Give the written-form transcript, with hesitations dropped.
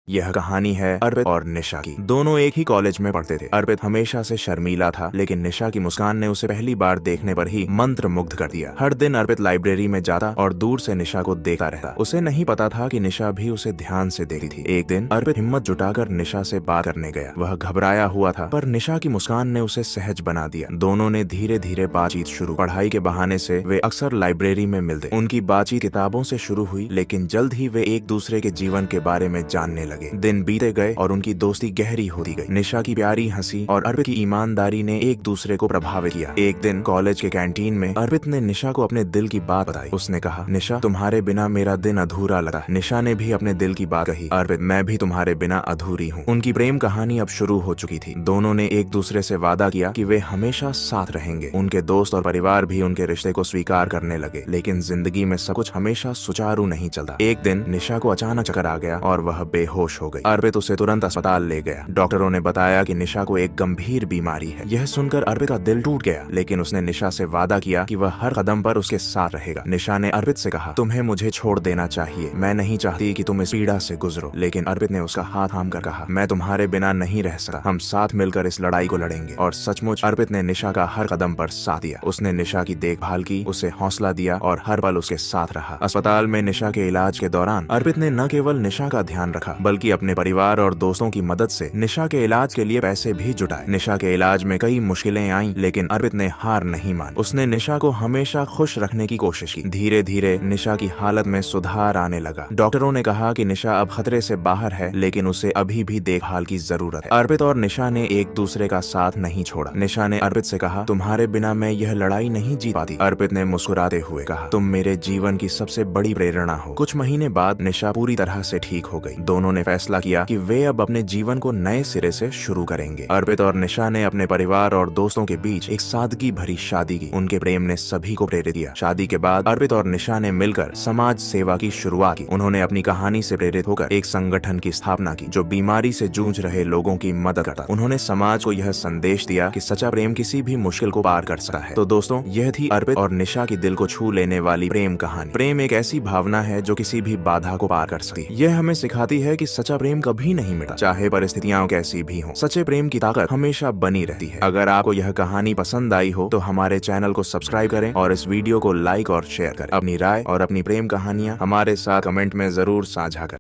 यह कहानी है अर्पित और निशा की। दोनों एक ही कॉलेज में पढ़ते थे। अर्पित हमेशा से शर्मीला था, लेकिन निशा की मुस्कान ने उसे पहली बार देखने पर ही मंत्र मुग्ध कर दिया। हर दिन अर्पित लाइब्रेरी में जाता और दूर से निशा को देखता रहता। उसे नहीं पता था कि निशा भी उसे ध्यान से देखती थी। एक दिन अर्पित हिम्मत जुटाकर निशा से बात करने गया। वह घबराया हुआ था, पर निशा की मुस्कान ने उसे सहज बना दिया। दोनों ने धीरे धीरे बातचीत शुरू। पढ़ाई के बहाने से वे अक्सर लाइब्रेरी में मिलते। उनकी बातचीत किताबों से शुरू हुई, लेकिन जल्द ही वे एक दूसरे के जीवन के बारे में जानने लगे। दिन बीते गए और उनकी दोस्ती गहरी होती गई। निशा की प्यारी हंसी और अर्पित की ईमानदारी ने एक दूसरे को प्रभावित किया। एक दिन कॉलेज के कैंटीन में अर्पित ने निशा को अपने दिल की बात बताई। उसने कहा, निशा, तुम्हारे बिना मेरा दिन अधूरा लगा है। निशा ने भी अपने दिल की बात कही, अर्पित, मैं भी तुम्हारे बिना अधूरी हूँ। उनकी प्रेम कहानी अब शुरू हो चुकी थी। दोनों ने एक दूसरे से वादा किया कि वे हमेशा साथ रहेंगे। उनके दोस्त और परिवार भी उनके रिश्ते को स्वीकार करने लगे, लेकिन जिंदगी में सब कुछ हमेशा सुचारू नहीं चलता। एक दिन निशा को अचानक चक्कर आ गया और वह बेहोश हो गई। अर्पित उसे तुरंत अस्पताल ले गया। डॉक्टरों ने बताया कि निशा को एक गंभीर बीमारी है। यह सुनकर अर्पित का दिल टूट गया, लेकिन उसने निशा से वादा किया कि वह हर कदम पर उसके साथ रहेगा। निशा ने अर्पित से कहा, तुम्हें मुझे छोड़ देना चाहिए, मैं नहीं चाहती कि तुम इस पीड़ा से गुजरो। लेकिन अर्पित ने उसका हाथ थाम कर कहा, मैं तुम्हारे बिना नहीं रह सकता, हम साथ मिलकर इस लड़ाई को लड़ेंगे। और सचमुच अर्पित ने निशा का हर कदम पर साथ दिया। उसने निशा की देखभाल की, उसे हौसला दिया और हर पल उसके साथ रहा। अस्पताल में निशा के इलाज के दौरान अर्पित ने न केवल निशा का ध्यान रखा, बल्कि अपने परिवार और दोस्तों की मदद से निशा के इलाज के लिए पैसे भी जुटाए। निशा के इलाज में कई मुश्किलें आईं, लेकिन अर्पित ने हार नहीं मानी। उसने निशा को हमेशा खुश रखने की कोशिश की। धीरे धीरे निशा की हालत में सुधार आने लगा। डॉक्टरों ने कहा कि निशा अब खतरे से बाहर है, लेकिन उसे अभी भी देखभाल की जरूरत है। अर्पित और निशा ने एक दूसरे का साथ नहीं छोड़ा। निशा ने अर्पित से कहा, तुम्हारे बिना मैं यह लड़ाई नहीं जीत पाती। अर्पित ने मुस्कुराते हुए कहा, तुम मेरे जीवन की सबसे बड़ी प्रेरणा हो। कुछ महीने बाद निशा पूरी तरह से ठीक हो गई। दोनों ने फैसला किया कि वे अब अपने जीवन को नए सिरे से शुरू करेंगे। अर्पित और निशा ने अपने परिवार और दोस्तों के बीच एक सादगी भरी शादी की। उनके प्रेम ने सभी को प्रेरित किया। शादी के बाद अर्पित और निशा ने मिलकर समाज सेवा की शुरुआत की। उन्होंने अपनी कहानी से प्रेरित होकर एक संगठन की स्थापना की, जो बीमारी से जूझ रहे लोगों की मदद करता। उन्होंने समाज को यह संदेश दिया कि सच्चा प्रेम किसी भी मुश्किल को पार कर सकता है। तो दोस्तों, यह थी अर्पित और निशा की दिल को छू लेने वाली प्रेम कहानी। प्रेम एक ऐसी भावना है जो किसी भी बाधा को पार कर सकती है। यह हमें सिखाती है कि सच्चा प्रेम कभी नहीं मिटा, चाहे परिस्थितियां कैसी भी हों। सच्चे प्रेम की ताकत हमेशा बनी रहती है। अगर आपको यह कहानी पसंद आई हो तो हमारे चैनल को सब्सक्राइब करें और इस वीडियो को लाइक और शेयर करें। अपनी राय और अपनी प्रेम कहानियां हमारे साथ कमेंट में जरूर साझा करें।